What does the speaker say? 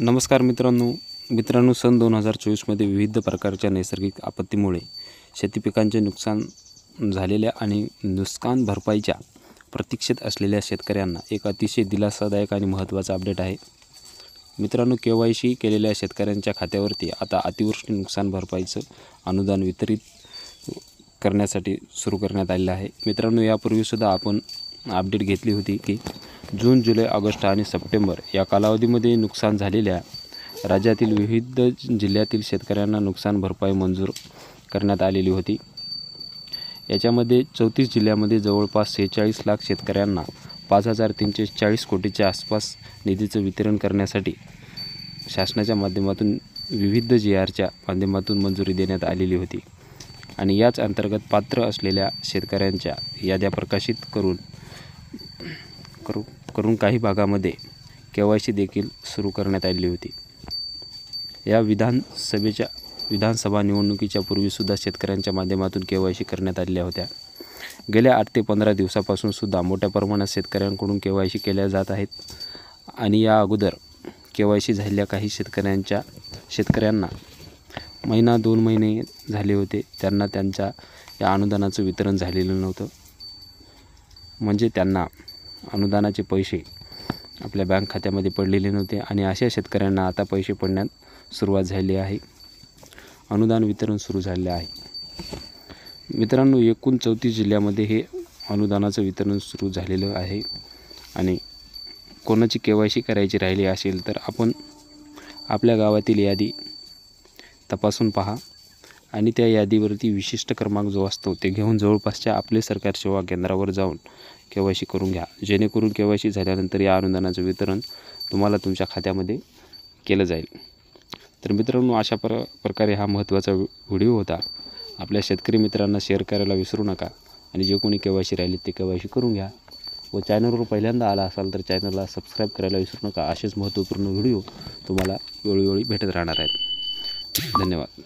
नमस्कार मित्रांनो सन 2024मध्ये विविध प्रकारच्या नैसर्गिक आपत्तीमुळे शेती पिकांचे नुकसान झालेल्या आणि नुकसान भरपाईच्या प्रतीक्षेत असलेल्या शेतकऱ्यांना एक अतिशय दिलासादायक आणि महत्त्वाचा अपडेट आहे। मित्रांनो, KYC केलेल्या शेतकऱ्यांच्या खात्यावरती आता अतिवृष्टी नुकसान भरपाईचं अनुदान वितरित करण्यासाठी सुरू करण्यात आलेलं आहे। मित्रांनो, यापूर्वीसुद्धा आपण अपडेट घेतली होती की जून, जुलै, ऑगस्ट आणि सप्टेंबर या कालावधीमध्ये नुकसान झालेल्या राज्यातील विविध जिल्ह्यातील शेतकऱ्यांना नुकसान भरपाई मंजूर करण्यात आलेली होती। याच्यामध्ये 34 जिल्ह्यामध्ये जवळपास 46 लाख शेतकऱ्यांना 5,340 कोटीच्या आसपास निधीचं वितरण करण्यासाठी शासनाच्या माध्यमातून विविध GRच्या माध्यमातून मंजुरी देण्यात आलेली होती आणि याच अंतर्गत पात्र असलेल्या शेतकऱ्यांच्या याद्या प्रकाशित करून काही भागामध्ये KYC देखील सुरू करण्यात आलेली होती। या विधानसभा निवडणुकीच्या पूर्वीसुद्धा शेतकऱ्यांच्या माध्यमातून KYC करण्यात आलेल्या होत्या। गेल्या 8 ते 15 दिवसापासून सुद्धा मोठ्या प्रमाणात शेतकऱ्यांकडून KYC केल्या जात आहेत आणि या अगोदर KYC झालेल्या काही शेतकऱ्यांना महिना 2 महिने झाले होते, त्यांना त्यांच्या या अनुदानाचं वितरण झालेलं नव्हतं, म्हणजे त्यांना अनुदानाचे पैसे आपल्या बँक खात्यामध्ये पडलेले नव्हते आणि अशा शेतकऱ्यांना आता पैसे पडण्यास सुरुवात झाली आहे। अनुदान वितरण सुरू झाले आहे। मित्रांनो, एकूण 34 जिल्ह्यामध्ये हे अनुदानाचं वितरण सुरू झालेलं आहे आणि कोणाची KYC करायची राहिली असेल तर आपण आपल्या गावातील यादी तपासून पहा आणि त्या यादीवरती विशिष्ट क्रमांक जो असतो ते घेऊन जवळपासच्या आपले सरकार सेवा केंद्रावर जाऊन KYC करून घ्या, जेणेकरून KYC झाल्यानंतर या अनुदानाचं वितरण तुम्हाला तुमच्या खात्यामध्ये केलं जाईल। तर मित्रांनो, अशा प्रकारे हा महत्त्वाचा व्हिडिओ होता। आपल्या शेतकरी मित्रांना शेअर करायला विसरू नका आणि जे कोणी KYC राहिले ते KYC करून घ्या व चॅनलवर पहिल्यांदा आला असाल तर चॅनलला सबस्क्राईब करायला विसरू नका। असेच महत्त्वपूर्ण व्हिडिओ तुम्हाला वेळोवेळी भेटत राहणार आहेत। धन्यवाद।